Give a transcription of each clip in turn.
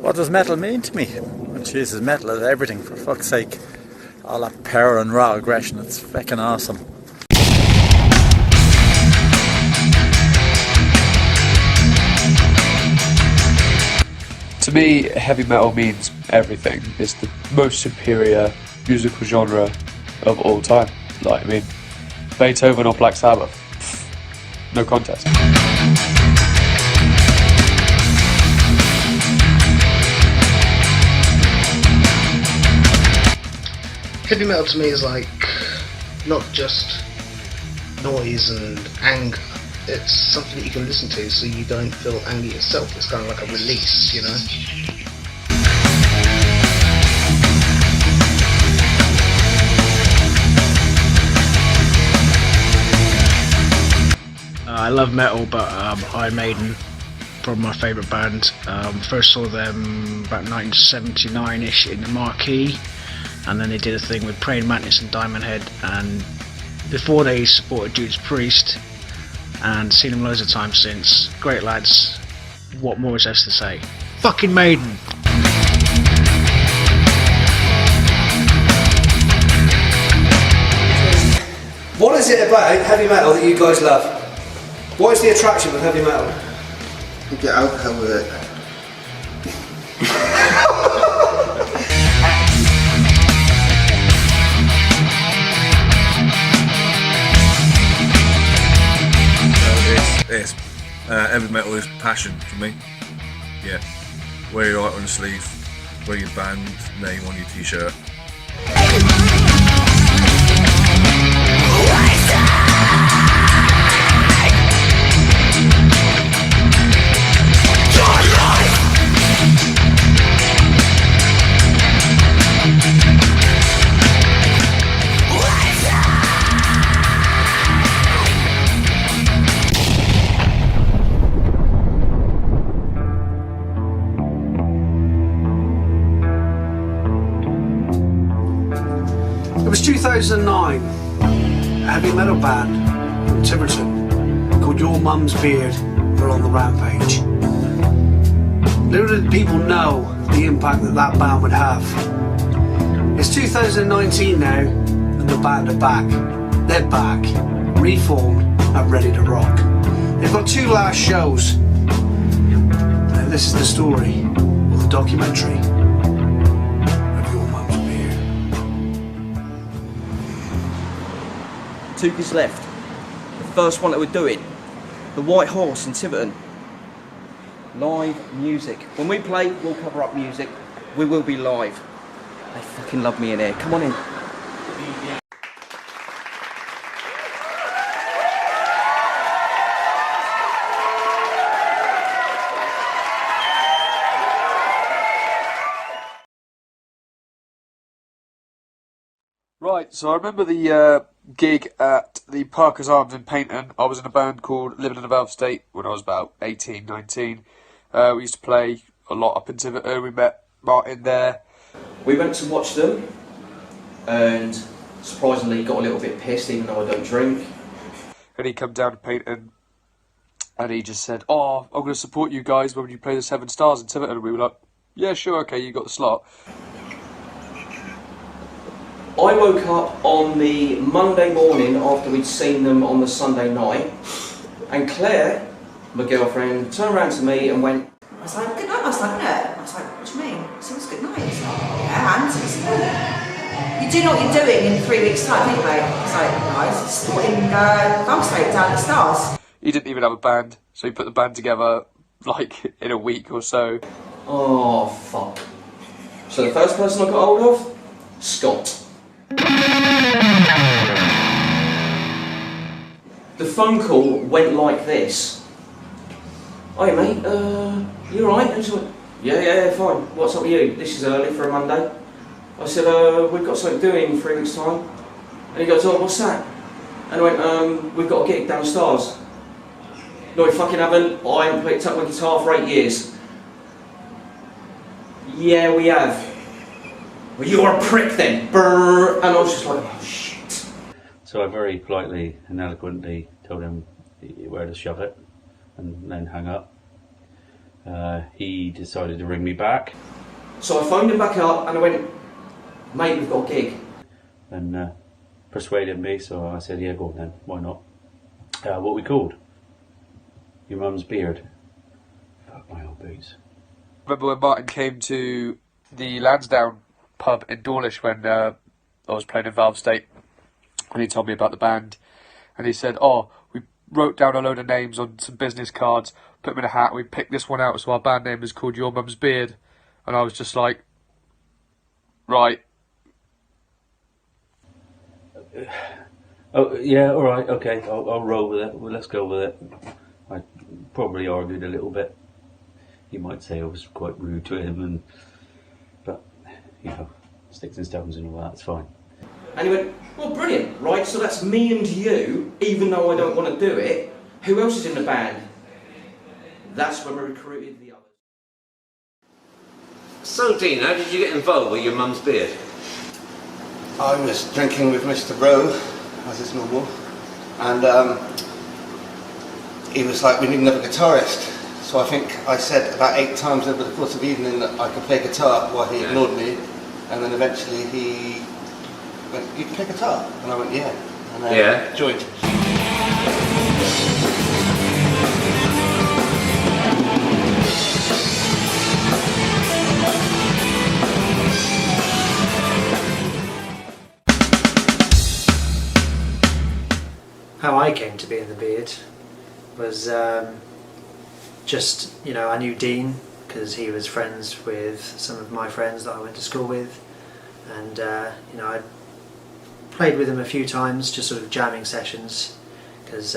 What does metal mean to me? Well, Jesus, metal is everything, for fuck's sake. All that power and raw aggression, it's fucking awesome. To me, heavy metal means everything. It's the most superior musical genre of all time. Like, I mean, Beethoven or Black Sabbath, no contest. Heavy metal to me is like not just noise and anger. It's something that you can listen to so you don't feel angry yourself. It's kind of like a release, you know? I love metal, but Iron Maiden, probably my favourite band. First saw them about 1979-ish in the Marquee, and then they did a thing with Praying Mantis and Diamond Head, and before they supported Judas Priest, and seen them loads of times since. Great lads. What more is there to say? Fucking Maiden! What is it about heavy metal that you guys love? What is the attraction with heavy metal? You get alcohol with it. Heavy metal is passion for me. Yeah. Wear your art on your sleeve, wear your band name on your t-shirt. It was 2009, a heavy metal band from Tiverton called Your Mum's Beard were on the rampage. Little did people know the impact that that band would have. It's 2019 now, and the band are back. They're back, reformed and ready to rock. They've got 2 last shows. Now this is the story, or the documentary. Two gigs left. The first one that we're doing, the White Horse in Tiverton. Live music. When we play, we'll cover up music. We will be live. They fucking love me in here. Come on in. Right, so I remember the gig at the Parker's Arms in Paynton. I was in a band called Living in a Valve State when I was about 18, 19. We used to play a lot up in Tiverton. We met Martin there. We went to watch them and surprisingly got a little bit pissed even though I don't drink. And he come down to Paynton and he just said, "Oh, I'm going to support you guys when you play the 7 Stars in Tiverton." And we were like, "Yeah, sure, okay, you got the slot." I woke up on the Monday morning after we'd seen them on the Sunday night, and Claire, my girlfriend, turned around to me and went, I was like, "Good night last night, wasn't it?" I was like, "What do you mean?" So it was good night. He's like, "Yeah, and it's good." You do know what you're doing in 3 weeks' time, don't you, mate? It's like, nice, supporting Valve State down the Stars. He didn't even have a band, so he put the band together like in a week or so. Oh, fuck. So the first person I got hold of? Scott. The phone call went like this. "Hey mate, you alright?" And she went, yeah, fine. What's up with you? This is early for a Monday. I said, "We've got something doing in 3 weeks' time." And he goes, "Oh, what's that?" And I went, "We've got a gig down the Stars." "No, we fucking haven't. I haven't picked up my guitar for 8 years. "Yeah, we have." "Well, you're a prick then." Brrr. And I was just like, oh shit. So I very politely and eloquently told him where to shove it and then hung up. he decided to ring me back. So I phoned him back up and I went, mate, we've got a gig. And persuaded me, so I said, yeah, go on then, why not? What we called? Your Mum's Beard. Fuck my old boots. Remember when Martin came to the Lansdowne pub in Dawlish when I was playing in Valve State, and he told me about the band, and he said, oh, we wrote down a load of names on some business cards, put them in a hat, and we picked this one out, so our band name is called Your Mum's Beard. And I was just like, right. Oh, yeah, alright, okay, I'll roll with it. Well, let's go with it. I probably argued a little bit. You might say I was quite rude to him, but, you know, sticks and stones and all that, it's fine. And he went, well, brilliant, right, so that's me and you, even though I don't want to do it. Who else is in the band? That's when we recruited the others. So, Dean, how did you get involved with Your Mum's Beard? I was drinking with Mr. Rowe, as is normal, and he was like, we need another guitarist. So I think I said about 8 times over the course of the evening that I could play guitar while he ignored me, and then eventually he went, you can play guitar? And I went, yeah. And then joined. How I came to be in the Beard was just, you know, I knew Dean because he was friends with some of my friends that I went to school with, and you know, I played with him a few times, just sort of jamming sessions, because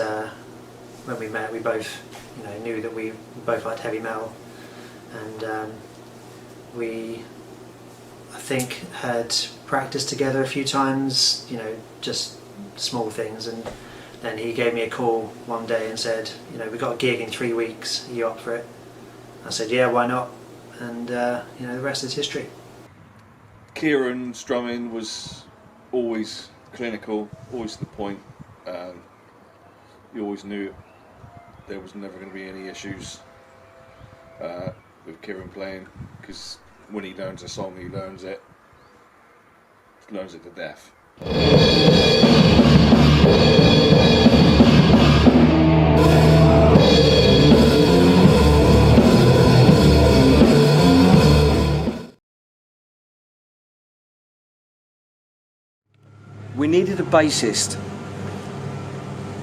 when we met we both, you know, knew that we both liked heavy metal, and we, I think, had practiced together a few times, you know, just small things, and then he gave me a call one day and said, you know, we got a gig in 3 weeks, are you up for it? I said, yeah, why not? And you know, the rest is history. Kieran's drumming was always clinical, always to the point. You always knew there was never going to be any issues with Kieran playing, because when he learns a song, he learns it to death. We needed a bassist,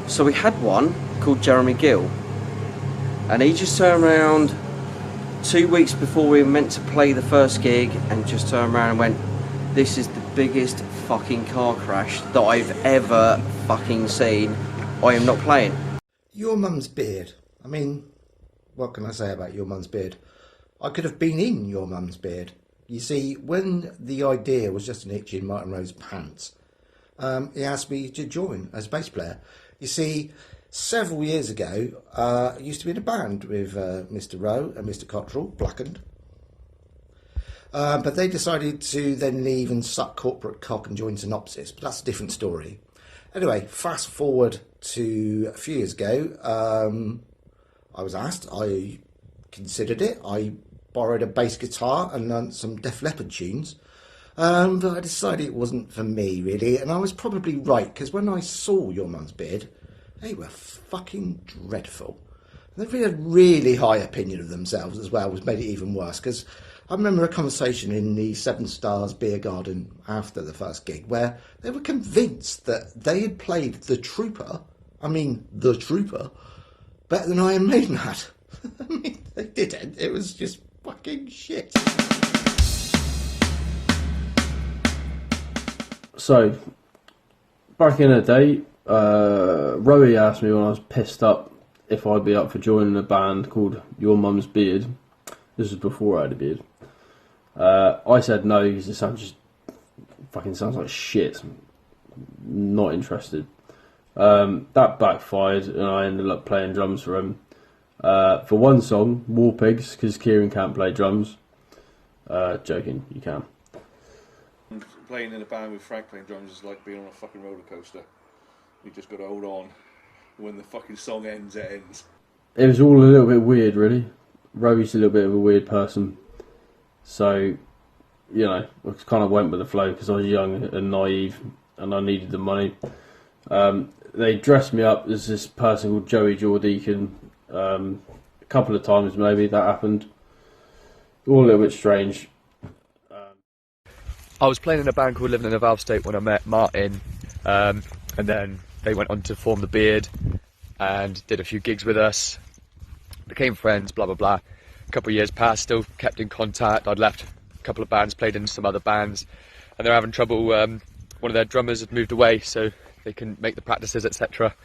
so we had one called Jeremy Gill, and he just turned around 2 weeks before we were meant to play the first gig and just turned around and went, this is the biggest fucking car crash that I've ever fucking seen, I am not playing. Your Mum's Beard. I mean, what can I say about Your Mum's Beard? I could have been in Your Mum's Beard. You see, when the idea was just an itch in Martin Rowe's pants, he asked me to join as bass player. You see, several years ago, I used to be in a band with Mr. Rowe and Mr. Cottrell, Blackened. But they decided to then leave and suck corporate cock and join Synopsis, but that's a different story. Anyway, fast forward to a few years ago, I was asked, I considered it, I borrowed a bass guitar and learnt some Def Leppard tunes. But I decided it wasn't for me, really, and I was probably right, because when I saw Your Mum's Beard, they were fucking dreadful. And they had a really high opinion of themselves as well, which made it even worse, because I remember a conversation in the Seven Stars Beer Garden after the first gig, where they were convinced that they had played The Trooper, better than Iron Maiden had. I mean, they didn't, it was just fucking shit. So, back in the day, Rowie asked me when I was pissed up if I'd be up for joining a band called Your Mum's Beard. This was before I had a beard. I said no, because it sounds like shit. Not interested. That backfired, and I ended up playing drums for him. For one song, War Pigs, because Kieran can't play drums. Joking, you can. Playing in a band with Frank playing drums is like being on a fucking roller coaster. You just got to hold on. When the fucking song ends, it ends. It was all a little bit weird, really. Roby's a little bit of a weird person, so you know, I kind of went with the flow because I was young and naive and I needed the money. They dressed me up as this person called Joey Jordeacon. A couple of times maybe that happened. All a little bit strange. I was playing in a band called Living in a Valve State when I met Martin, and then they went on to form the Beard and did a few gigs with us, became friends, blah blah blah. A couple of years passed, still kept in contact. I'd left a couple of bands, played in some other bands, and they're having trouble. One of their drummers had moved away, so they couldn't make the practices, etc.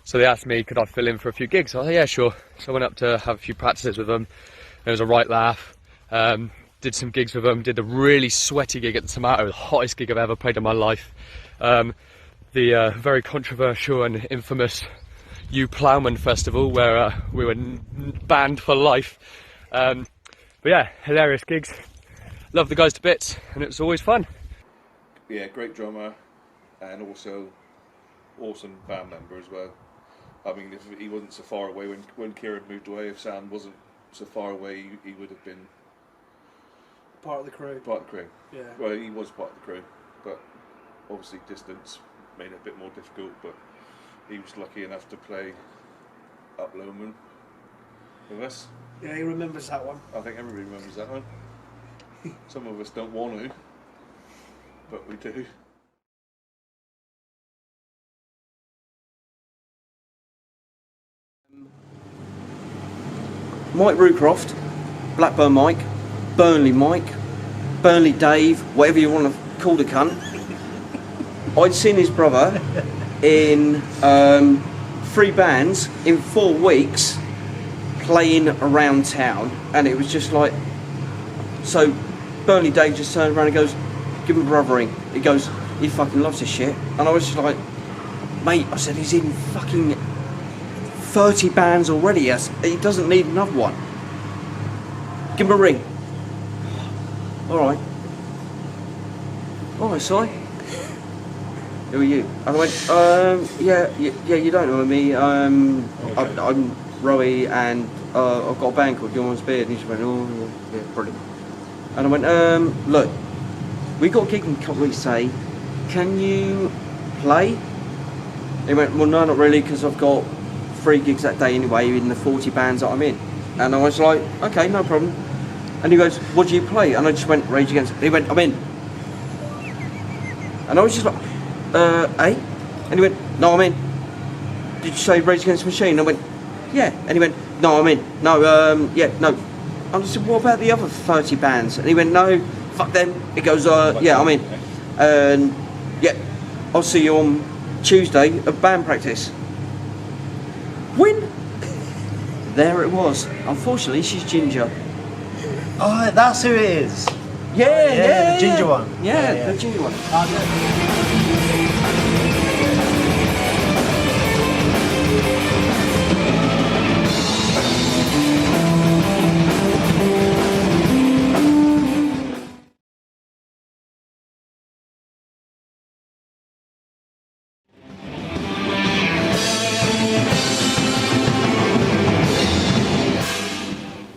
So they asked me, could I fill in for a few gigs? I was like, yeah, sure. So I went up to have a few practices with them. It was a right laugh. Did some gigs with them. Did a really sweaty gig at the Tomato, the hottest gig I've ever played in my life. The very controversial and infamous U Plowman Festival, where we were banned for life. But yeah, hilarious gigs. Love the guys to bits, and it was always fun. Yeah, great drummer, and also awesome band member as well. I mean, if he wasn't so far away when Kieran moved away, if Sam wasn't so far away, he would have been Part of the crew. part of the crew. Yeah. Well, he was part of the crew, but obviously distance made it a bit more difficult. But he was lucky enough to play up Lowman with us. Yeah, he remembers that one. I think everybody remembers that one. Some of us don't want to, but we do. Mike Rucroft, Blackburn Mike, Burnley Mike, Burnley Dave, whatever you want to call the cunt. I'd seen his brother in 3 bands in 4 weeks playing around town, and it was just like, so Burnley Dave just turned around and goes, give him a brother ring. He goes, he fucking loves this shit. And I was just like, mate, I said, he's in fucking 30 bands already. Yes, he doesn't need another one. Give him a ring. Alright. Alright, Si. Who are you? And I went, yeah, you don't know me. I'm Rowie, and I've got a band called Your Mum's Beard. And he just went, oh, yeah, brilliant. And I went, look, we got a gig in a couple of weeks today. Can you play? He went, well, no, not really, because I've got 3 gigs that day anyway in the 40 bands that I'm in. And I was like, okay, no problem. And he goes, what do you play? And I just went, Rage Against. And he went, I'm in. And I was just like, eh? And he went, no, I'm in. Did you say Rage Against the Machine? And I went, yeah. And he went, no, I'm in. No, yeah, no. And I said, what about the other 30 bands? And he went, no, fuck them. He goes, yeah, I'm in. And yeah, I'll see you on Tuesday at band practice. When? There it was. Unfortunately, she's ginger. Oh, that's who it is. Yeah, the ginger one. Yeah, the ginger one.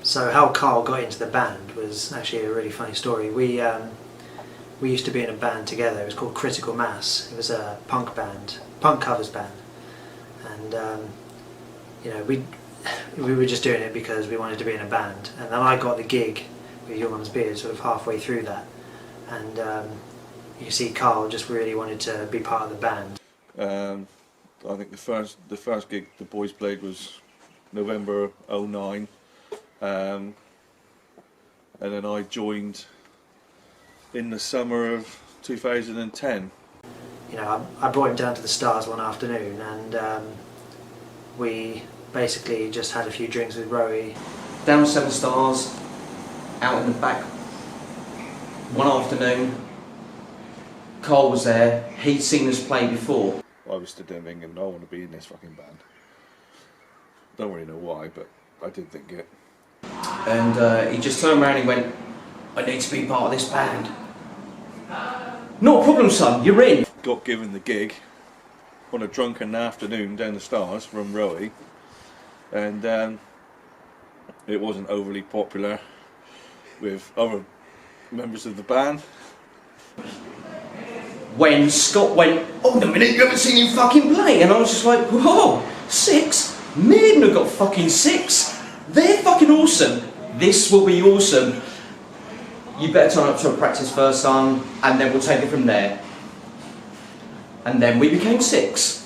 So how Carl got into the band was actually a really funny story. We used to be in a band together. It was called Critical Mass. It was a punk band, punk covers band, and you know, we were just doing it because we wanted to be in a band. And then I got the gig with Your Mum's Beard sort of halfway through that, and you can see Carl just really wanted to be part of the band. I think the first gig the boys played was November '09. And then I joined in the summer of 2010. You know, I brought him down to the Stars one afternoon, and we basically just had a few drinks with Rowie. Down 7 Stars, out in the back. One afternoon, Carl was there. He'd seen us play before. I was stood there thinking, I want to be in this fucking band. Don't really know why, but I did think it. And he just turned around and went, I need to be part of this band. No problem, son, you're in. Got given the gig on a drunken afternoon down the Stars from Rowie, and it it wasn't overly popular with other members of the band. When Scott went, "Oh, the minute you haven't seen him fucking play," and I was just like, "Whoa, 6? Maiden have got fucking 6. They're fucking awesome. This will be awesome. You better turn up to a practice first, son, and then we'll take it from there." And then we became 6.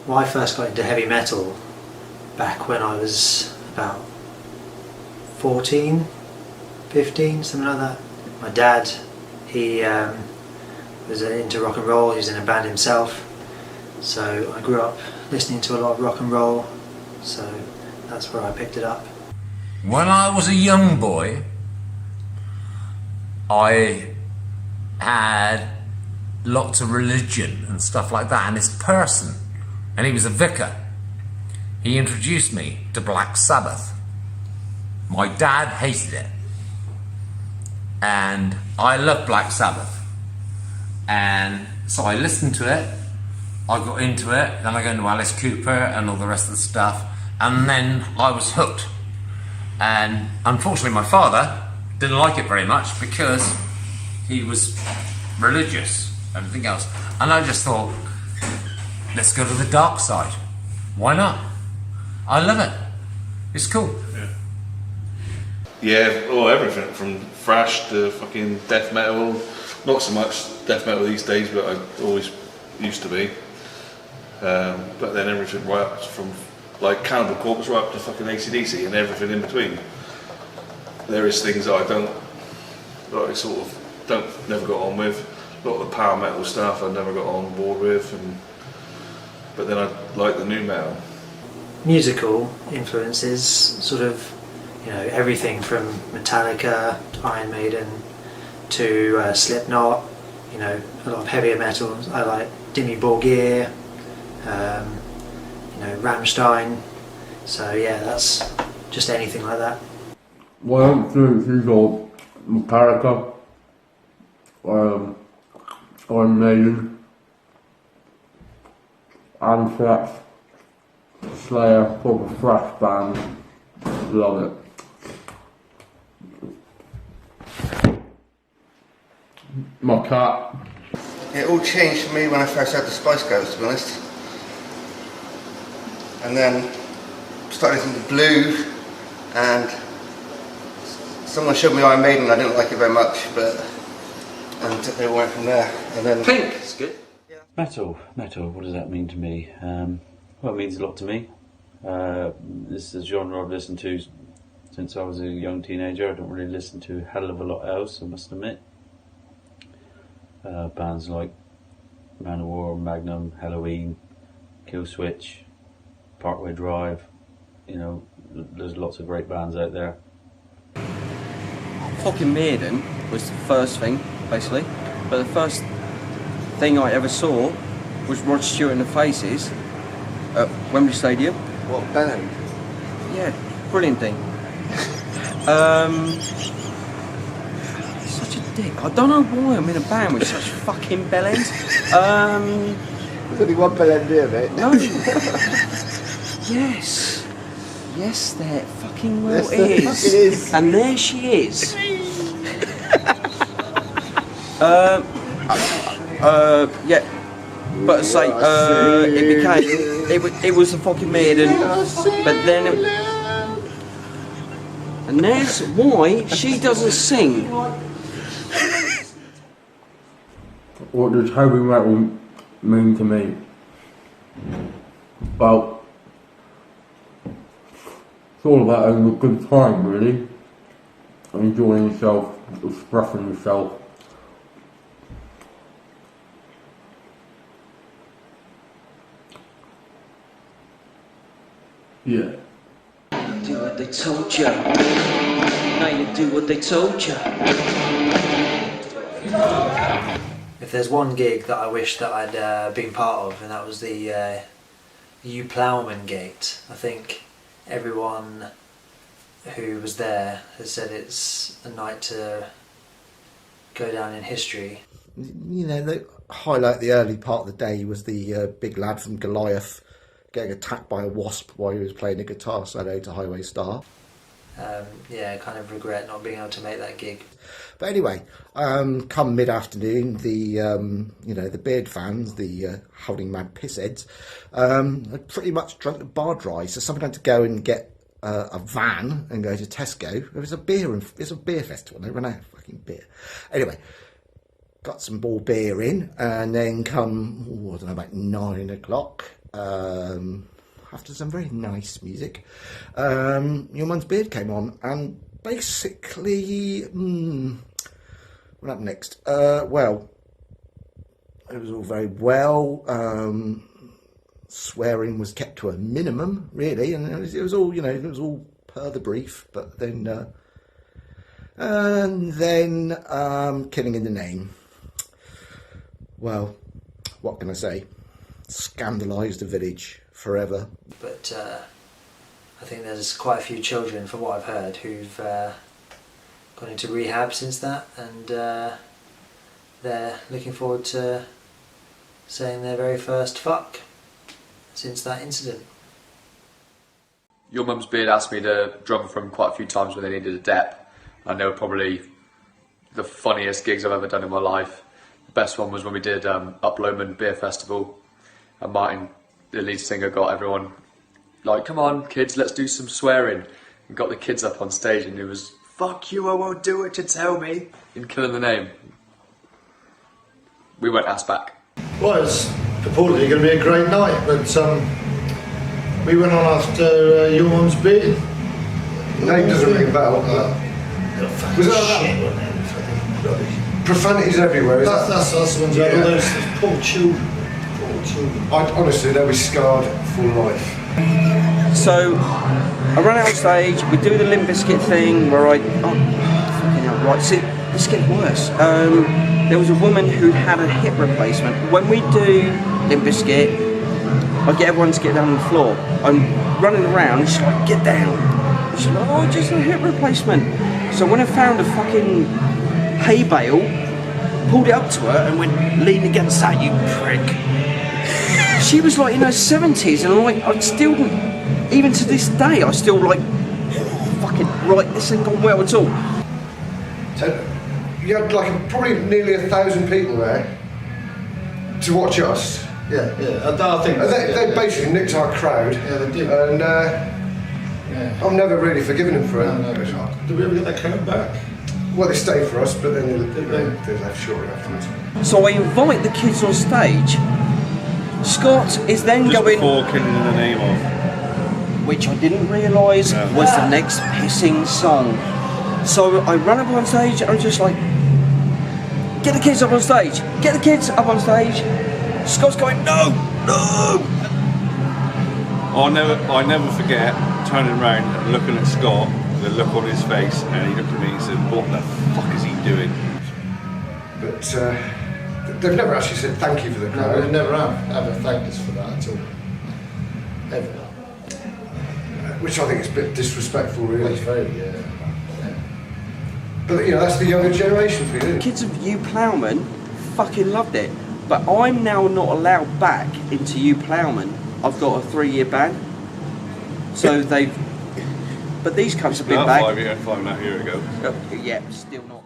Well, I first got into heavy metal back when I was about 14, 15, something like that. My dad, he was into rock and roll, he was in a band himself, so I grew up listening to a lot of rock and roll, so that's where I picked it up. When I was a young boy, I had lots of religion and stuff like that, and this person, and he was a vicar, he introduced me to Black Sabbath. My dad hated it, and I loved Black Sabbath, and so I listened to it, I got into it, then I got into Alice Cooper and all the rest of the stuff, and then I was hooked. And unfortunately my father didn't like it very much because he was religious and everything else, and I just thought, let's go to the dark side. Why not? I love it. It's cool. Yeah, well, everything from thrash to fucking death metal. Not so much death metal these days, but I always used to be. But then everything right up from like Cannibal Corpse right up to fucking AC/DC and everything in between. There is things that I never got on with. A lot of the power metal stuff I never got on board with, but then I like the new metal. Musical influences, sort of, you know, everything from Metallica, Iron Maiden, to Slipknot, you know, a lot of heavier metal. I like Dimmy Borgir, you know, Rammstein. So yeah, that's just anything like that. Well, I think she's got Metallica, Iron Maiden, Antics, Slayer, proper thrash band. Love it. My cat. It all changed for me when I first had the Spice Girls, to be honest. And then started listening to Blue, and someone showed me Iron Maiden. I didn't like it very much, and it went from there. And then Pink is good. Yeah. Metal. What does that mean to me? Well, it means a lot to me. This is a genre I've listened to since I was a young teenager. I don't really listen to a hell of a lot else, I must admit. Bands like Manowar, Magnum, Halloween, Killswitch, Parkway Drive. You know, there's lots of great bands out there. Fucking Maiden was the first thing, basically. But the first thing I ever saw was Rod Stewart and the Faces at Wembley Stadium. what band? Yeah, brilliant thing. Such a dick. I don't know why I'm in a band with such fucking bellends. There's only one band here, mate. No. Yes. Yes, there fucking well Yes, there is. fucking is. And there she is. Yeah. But say, it was a fucking Maiden. But then, and that's why she doesn't sing. What does heavy metal mean to me? Well, it's all about having a good time, really. Enjoying yourself, expressing yourself. Yeah. Do what they told you. Now you do what they told you. If there's one gig that I wish that I'd been part of, and that was the U Plowman Gate. I think everyone who was there has said it's a night to go down in history. You know, the highlight the early part of the day was the big lad from Goliath getting attacked by a wasp while he was playing the guitar solo to Highway Star. Yeah, I kind of regret not being able to make that gig. But anyway, come mid-afternoon, the Beard fans, the holding mad pissheads, had pretty much drunk the bar dry. So someone had to go and get a van and go to Tesco. It was a beer festival. They ran out of fucking beer. Anyway, got some more beer in, and then come, I don't know, about 9 o'clock. After some very nice music, Your Mum's Beard came on, and basically, what happened next? Well, it was all very well. Swearing was kept to a minimum, really, and it was all, it was all per the brief. But then, killing in the name. Well, what can I say? Scandalised the village forever. But I think there's quite a few children, from what I've heard, who've gone into rehab since that, and they're looking forward to saying their very first fuck since that incident. Your Mum's Beard asked me to drum for them quite a few times when they needed a dep, and they were probably the funniest gigs I've ever done in my life. The best one was when we did Up Lomond Beer Festival, and Martin, the lead singer, got everyone like, come on kids, let's do some swearing, and got the kids up on stage, and it was, fuck you, I won't do it, you tell me, in Killing the Name. We went ass back. Well, it's purportedly going to be a great night, but we went on after Your Mum's Beard. The name doesn't ring a bell. Was that profanities everywhere? That's the ones. Yeah. Those poor children. Honestly, they'll be scarred for life. So I run out on stage, we do the Limp Bizkit thing where fucking hell, right, see, this gets worse. There was a woman who had a hip replacement. When we do Limp Bizkit, I get everyone to get down on the floor. I'm running around, and she's like, get down. She's like, oh, just a hip replacement. So when I found a fucking hay bale, pulled it up to her and went, lean against that, you prick. She was like in her 70s, and I'm like, I still, even to this day, I still like, fucking, right, this ain't gone well at all. So, you had like probably nearly 1,000 people there to watch us. Yeah. I think they basically nicked our crowd. Yeah, they did. And I've never really forgiven them for it. No. Did we ever get that crowd back? Well, they stayed for us, but then they left shortly afterwards. So I invite the kids on stage. Scott is then just going... before Killing in the Name of. Which I didn't realise was the next pissing song. So I run up on stage and I'm just like, get the kids up on stage, get the kids up on stage. Scott's going, no. I never forget turning around and looking at Scott, the look on his face, and he looked at me and said, what the fuck is he doing? But they've never actually said thank you for the crowd. No, they never have ever thanked us for that at all. Ever. Which I think is a bit disrespectful, really. That's very, yeah. But that's the younger generation for you. Kids of You Plowman fucking loved it. But I'm now not allowed back into You Plowman. I've got a 3-year ban. So they've... But these cunts have been back. 5.5 years ago. Yeah, still not.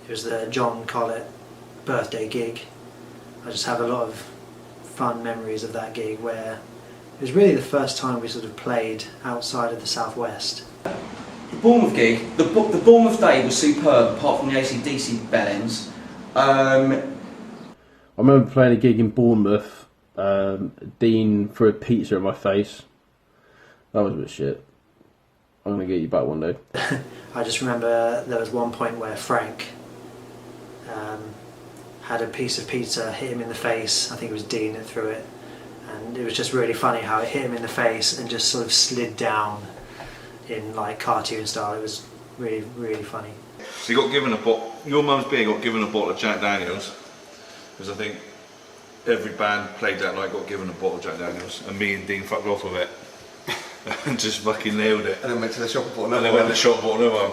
It was the John Collett birthday gig. I just have a lot of fun memories of that gig where it was really the first time we sort of played outside of the southwest. The Bournemouth gig, the Bournemouth day was superb, apart from the AC/DC bell ends. I remember playing a gig in Bournemouth. Dean threw a pizza in my face. That was a bit shit. I'm gonna get you back one day. I just remember there was one point where Frank had a piece of pizza hit him in the face. I think it was Dean that threw it, and it was just really funny how it hit him in the face and just sort of slid down in like cartoon style. It was really, really funny. So you got given a bottle. Your Mum's Beer got given a bottle of Jack Daniels, because I think every band played that night got given a bottle of Jack Daniels, and me and Dean fucked off with it and just fucking nailed it. And then went to the shop and bought another one. And then went to the shop and bought another one.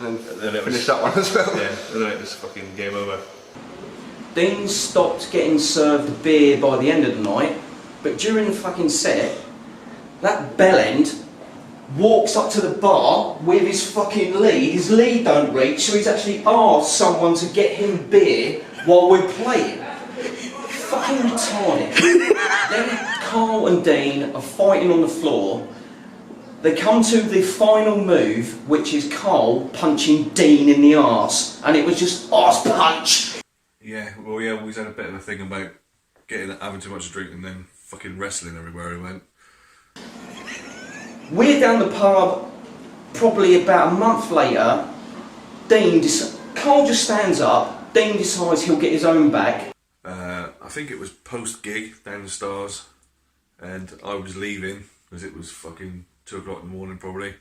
And then it finished that one as well. Yeah, and then it was fucking game over. Dean stopped getting served beer by the end of the night, but during the fucking set, that bellend walks up to the bar with his fucking lead. His lead don't reach, so he's actually asked someone to get him beer while we're playing. Fucking retarded. Then Carl and Dean are fighting on the floor. They come to the final move, which is Carl punching Dean in the arse, and it was just arse punch. Yeah, well, we always had a bit of a thing about having too much to drink and then fucking wrestling everywhere we went. We're down the pub, probably about a month later. Carl just stands up. Dean decides he'll get his own back. I think it was post-gig down the Stars, and I was leaving because it was fucking 2 o'clock in the morning probably,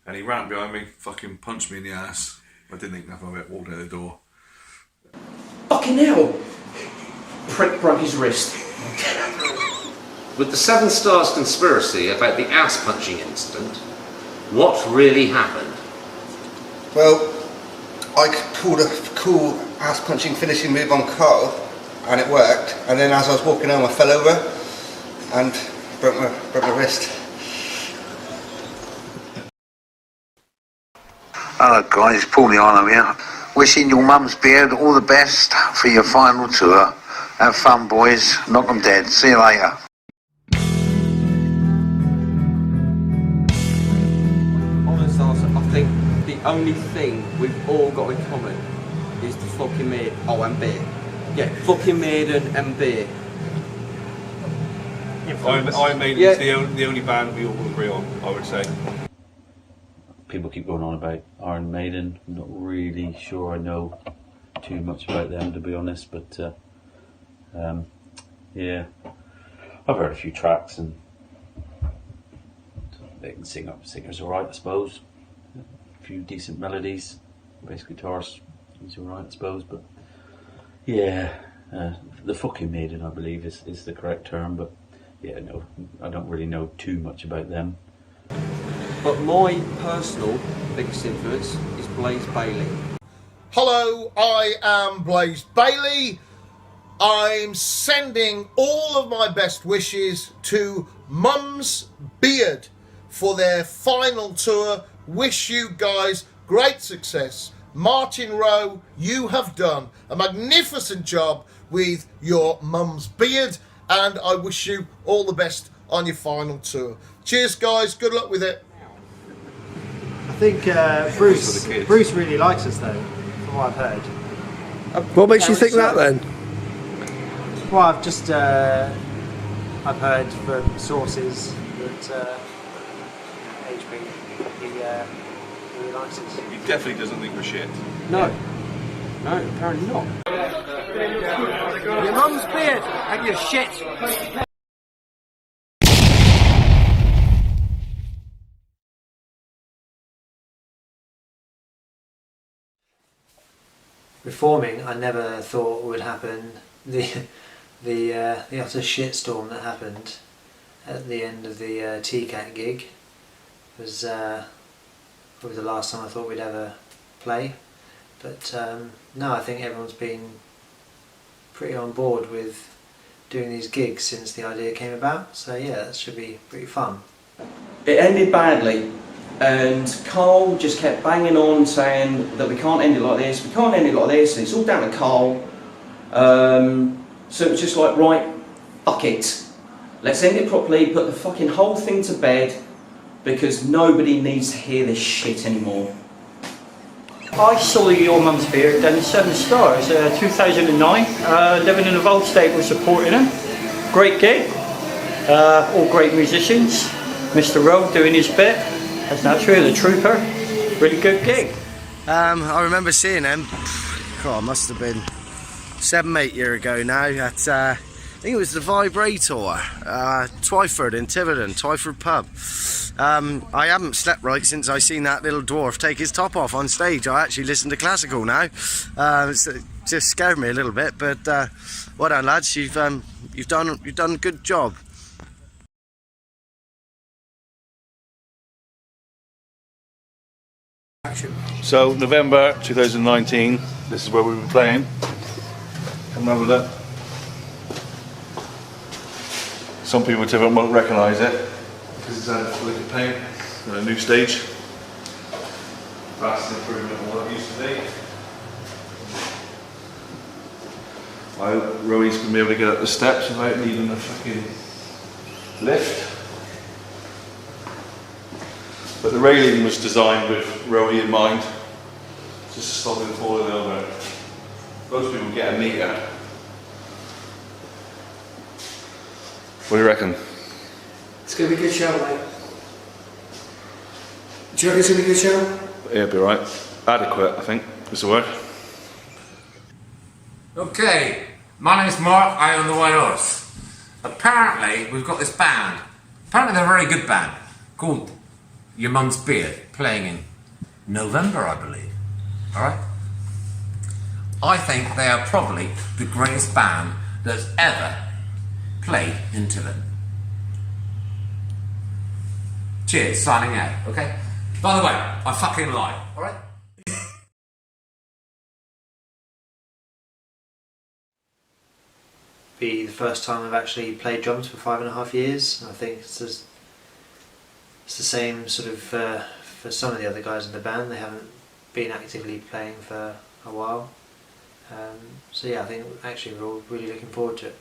and he ran behind me, fucking punched me in the ass. I didn't think nothing of it, walked out the door. Fucking hell! Prick broke his wrist. With the Seven Stars conspiracy about the ass punching incident, what really happened? Well, I pulled a cool ass punching finishing move on Carl, and it worked. And then as I was walking home, I fell over and broke my wrist. Hello guys, Paul the Arno here. Wishing your mum's beard all the best for your final tour. Have fun boys, knock 'em dead. See you later. Honest answer, I think the only thing we've all got in common is the fucking Maiden. Oh, and beer. Yeah, fucking Maiden and beer. Iron Maiden is the only band we all agree on, I would say. People keep going on about Iron Maiden. I'm not really sure I know too much about them, to be honest, but yeah, I've heard a few tracks and they can singers alright, I suppose. A few decent melodies, bass guitars is alright, I suppose, but yeah, the fucking Maiden, I believe, is the correct term, but yeah, no, I don't really know too much about them. But my personal biggest influence is Blaze Bayley. Hello, I am Blaze Bayley. I'm sending all of my best wishes to Mum's Beard for their final tour. Wish you guys great success. Martin Rowe, you have done a magnificent job with your Mum's Beard, and I wish you all the best on your final tour. Cheers guys, good luck with it. I think Bruce really likes us though, from what I've heard. What makes you think that then? Well, I've just I've heard from sources that HB he really likes us. He definitely doesn't think we're shit. No, apparently not. Your mum's beard and your shit. Reforming, I never thought would happen. The utter shitstorm that happened at the end of the TCAT gig was probably the last time I thought we'd ever play. But no, I think everyone's been pretty on board with doing these gigs since the idea came about. So yeah, that should be pretty fun. It ended badly, and Carl just kept banging on saying that we can't end it like this, we can't end it like this, and it's all down to Carl. So it was just like, right, fuck it. Let's end it properly, put the fucking whole thing to bed, because nobody needs to hear this shit anymore. I saw Your Mum's Beard down in Seven Stars, 2009. Living in a Vault State was supporting him. Great gig, all great musicians. Mr. Rowe doing his bit, as natural, the trooper. Really good gig. I remember seeing them, it must have been 7-8 years ago now, at I think it was the Vibrator, Twyford in Tiverton, Twyford pub. I haven't slept right since I seen that little dwarf take his top off on stage. I actually listen to classical now. It just scared me a little bit, but well done lads, you've done a good job. So November 2019, this is where we were playing. Come have a look. Some people won't recognise it because it's had a lick of paint and a new stage. Vast improvement on what it used to be. I hope Roey's going to be able to get up the steps without needing a fucking lift. But the railing was designed with Roey in mind, just to stop him falling over. Most people get a metre. What do you reckon? It's going to be a good show, mate. Do you reckon it's going to be a good show? Yeah, it'll be alright. Adequate, I think, is the word. Okay, my name's Mark, I own the White Horse. Apparently, we've got this band. Apparently they're a very good band, called Your Mum's Beard, playing in November, I believe. Alright? I think they are probably the greatest band that's ever played in Devon. Cheers, signing out, okay? By the way, I fucking lie, alright? Be the first time I've actually played drums for 5.5 years. I think it's the same sort of for some of the other guys in the band. They haven't been actively playing for a while. So yeah, I think actually we're all really looking forward to it.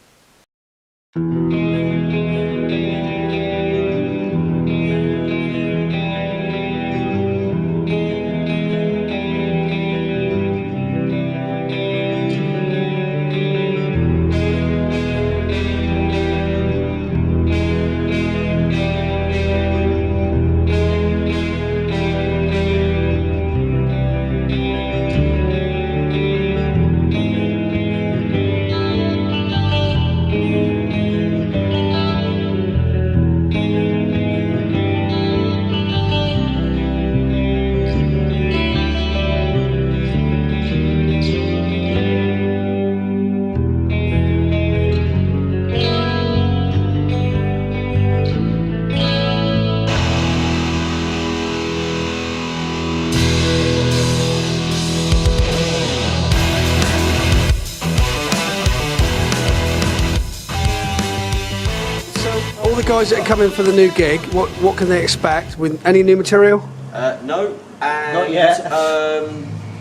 Guys that are coming for the new gig, what can they expect? With any new material? No, and not yet.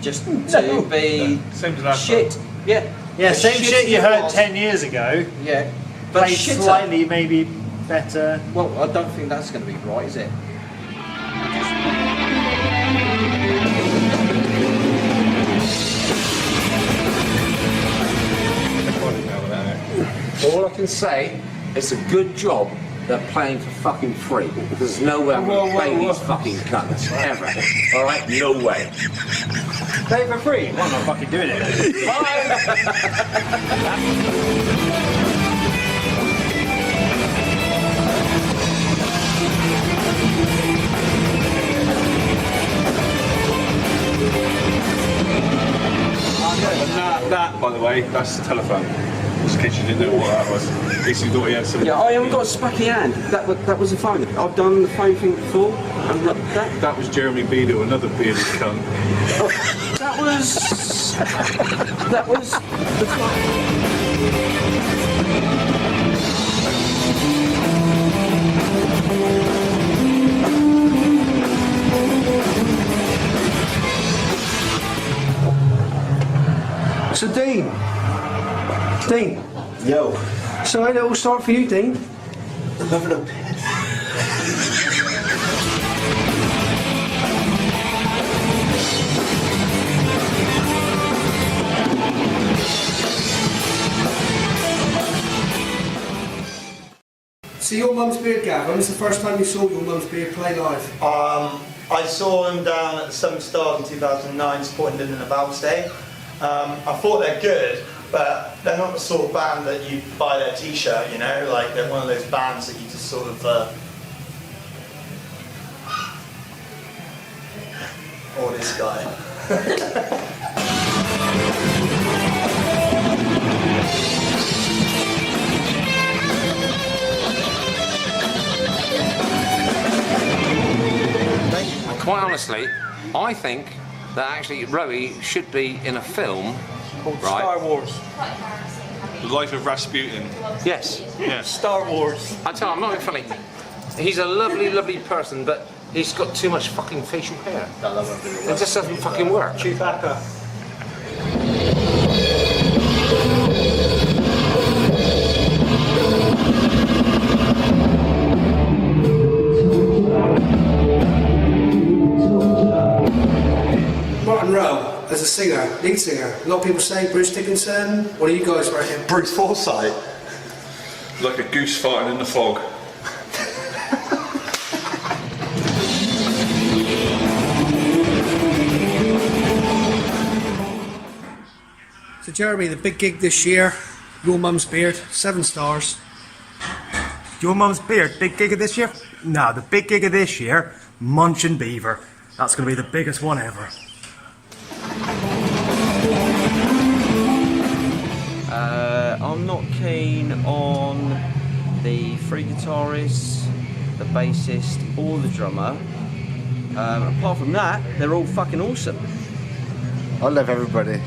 Just to be shit. Yeah, same shit you heard 10 years ago. Yeah, but shitter. slightly maybe better. Well, I don't think that's going to be right, is it? All I can say, it's a good job they're playing for fucking free. There's no way I'm going to play these fucking cunts, ever. Alright? No way. Play for free? Well, I'm not fucking doing it. That, by the way, that's the telephone. Just in case you didn't know what that was. In case you thought he had some... Yeah, I haven't got a spacky hand. That was the phone. I've done the phone thing before. And that was Jeremy Beadle, another bearded cunt. That was So Dean. Yo. So how did it all start for you, Dean? Loving a So your Mum's Beard, Gav, when was the first time you saw your Mum's Beard play live? I saw them down at the Seven Stars in 2009 supporting Linden and Valve's Day. I thought they're good, but they're not the sort of band that you buy their t-shirt, you know, like they're one of those bands that you just sort of oh, this guy. Quite honestly, I think that actually Roey should be in a film called right? Star Wars. The Life of Rasputin. Yes. Yeah. Star Wars. I tell you, I'm not being funny. He's a lovely, lovely person, but he's got too much fucking facial hair. It just doesn't fucking work. Chewbacca. Martin Rowe, as a singer, lead singer, a lot of people say Bruce Dickinson. What do you guys reckon? Bruce Forsyth. Like a goose farting in the fog. So Jeremy, the big gig this year, Your Mum's Beard, 7 stars. Your Mum's Beard, big gig of this year? No, the big gig of this year, Munch and Beaver. That's going to be the biggest one ever. I'm not keen on the 3 guitarists, the bassist, or the drummer. Apart from that, they're all fucking awesome. I love everybody.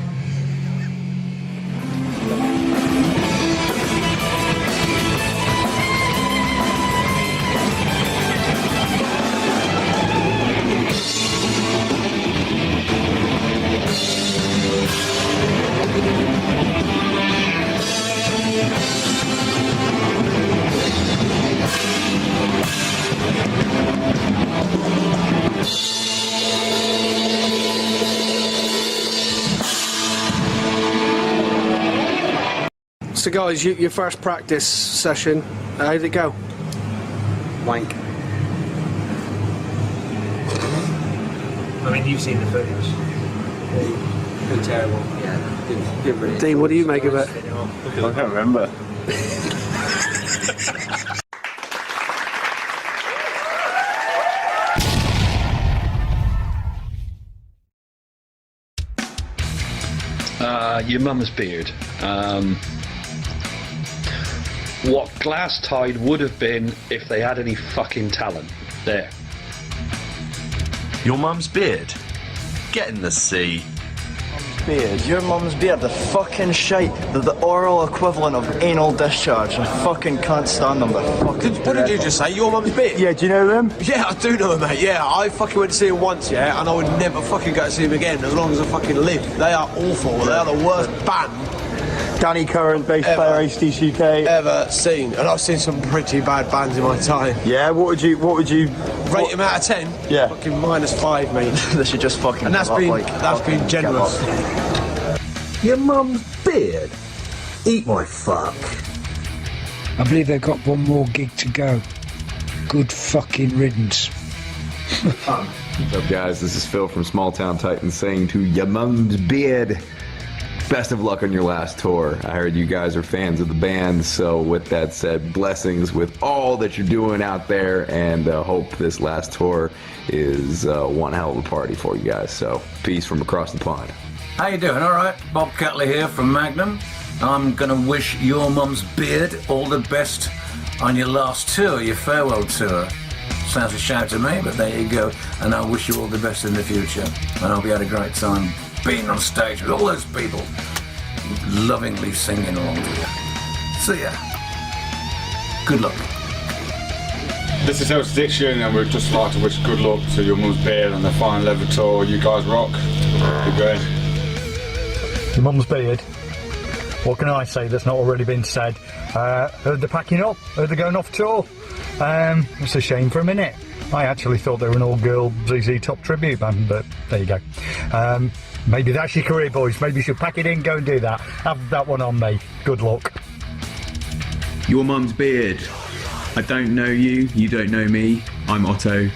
So guys, your first practice session, how did it go? Wank. I mean, you've seen the footage. Pretty terrible. Yeah, good really. Dean, what do you make of it? I can't remember. Your Mum's Beard. What Glass Tide would have been if they had any fucking talent. There. Your Mum's Beard. Get in the sea. Beard. Your mum's beard, the fucking shite. They're the oral equivalent of anal discharge. I fucking can't stand them. What did you just say? Your mum's beard? Yeah, do you know them? Yeah, I do know them, mate. Yeah, I fucking went to see them once, yeah, and I would never fucking go to see them again as long as I fucking live. They are awful. They are the worst band Danny Curran, bass player, HDCK. ever seen, and I've seen some pretty bad bands in my time. Yeah, what would you Rate them out of 10? Yeah. Fucking -5, mate. They should just fucking. And that's been generous. Your mum's beard? Eat my fuck. I believe they've got one more gig to go. Good fucking riddance. What's up, guys? This is Phil from Small Town Titans saying to Your Mum's Beard, best of luck on your last tour. I heard you guys are fans of the band, so with that said, blessings with all that you're doing out there, and hope this last tour is one hell of a party for you guys. So, peace from across the pond. How you doing? All right, Bob Catley here from Magnum. I'm gonna wish Your Mum's Beard all the best on your last tour, your farewell tour. Sounds a shout to me, but there you go. And I wish you all the best in the future. And I hope you had a great time being on stage with all those people lovingly singing along to you. See ya. Good luck. This is House Addiction, and we'd just like to wish good luck to Your Mum's Beard on their final ever tour. You guys rock. Keep going. Your Mum's Beard. What can I say that's not already been said? Heard they're packing up, heard they're going off tour. It's a shame for a minute. I actually thought they were an all-girl ZZ Top tribute band, but there you go. Maybe that's your career, boys. Maybe you should pack it in, go and do that. Have that one on me. Good luck. Your Mum's Beard. I don't know you, you don't know me. I'm Otto.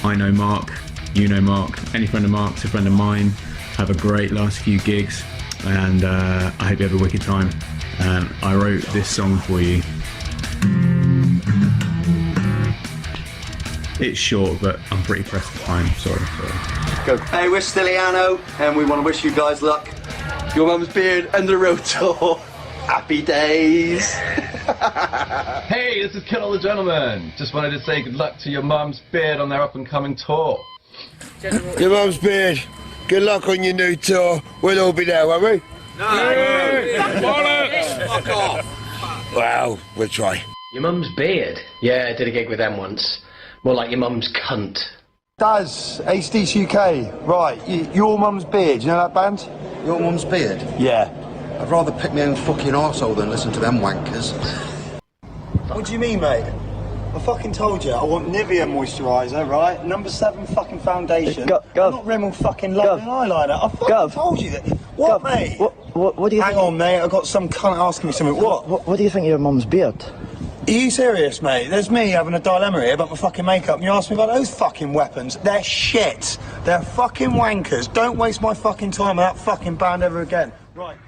I know Mark. You know Mark. Any friend of Mark's a friend of mine. Have a great last few gigs, and I hope you have a wicked time. And I wrote this song for you. It's short, but I'm pretty pressed for time. Sorry. Go. Hey, we're Stiliano, and we want to wish you guys luck. Your Mum's Beard and the road tour. Happy days. Hey, this is Kettle the Gentleman. Just wanted to say good luck to Your Mum's Beard on their up-and-coming tour. Your Mum's Beard, good luck on your new tour. We'll all be there, won't we? No! Fuck off. Well, we'll try. Your mum's beard? Yeah, I did a gig with them once. More like your mum's cunt. Daz, ACDC UK. Right, Your Mum's Beard. You know that band? Your Mum's Beard? Yeah. I'd rather pick my own fucking arsehole than listen to them wankers. What do you mean, mate? I fucking told you, I want Nivea moisturiser, right? Number 7 fucking foundation. Gov. Not Rimmel fucking London eyeliner. I fucking told you that. What, mate? What do you Hang think? on, mate. I got some cunt asking me something. What do you think of your mum's beard? Are you serious, mate? There's me having a dilemma here about my fucking makeup, and you ask me about those fucking weapons. They're shit. They're fucking wankers. Don't waste my fucking time with that fucking band ever again. Right.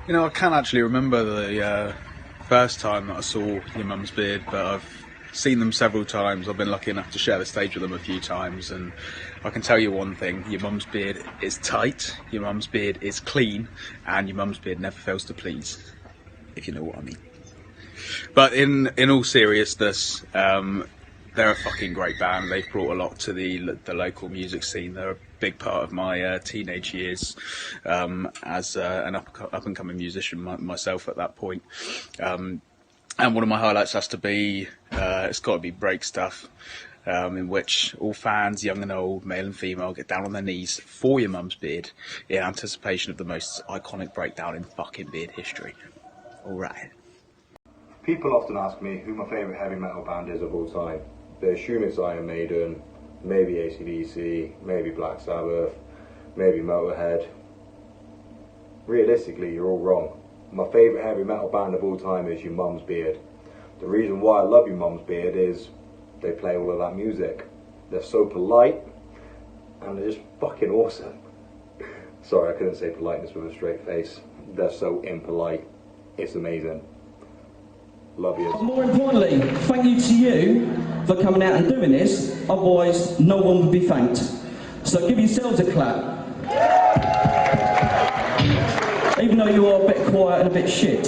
You know, I can't actually remember the first time that I saw Your Mum's Beard, but I've seen them several times. I've been lucky enough to share the stage with them a few times, and I can tell you one thing: Your Mum's Beard is tight, Your Mum's Beard is clean, and Your Mum's Beard never fails to please, if you know what I mean. But in all seriousness, they're a fucking great band. They've brought a lot to the local music scene. They're a big part of my teenage years as an up and coming musician myself at that point. And one of my highlights has to be, it's got to be Break Stuff, in which all fans, young and old, male and female, get down on their knees for Your Mum's Beard in anticipation of the most iconic breakdown in fucking beard history. All right. People often ask me who my favourite heavy metal band is of all time. They assume it's Iron Maiden, maybe AC/DC, maybe Black Sabbath, maybe Motorhead. Realistically, you're all wrong. My favourite heavy metal band of all time is Your Mum's Beard. The reason why I love Your Mum's Beard is they play all of that music. They're so polite, and they're just fucking awesome. Sorry, I couldn't say politeness with a straight face. They're so impolite. It's amazing. Love you. More importantly, thank you to you for coming out and doing this, otherwise no one would be thanked. So give yourselves a clap. Even though you are a bit quiet and a bit shit.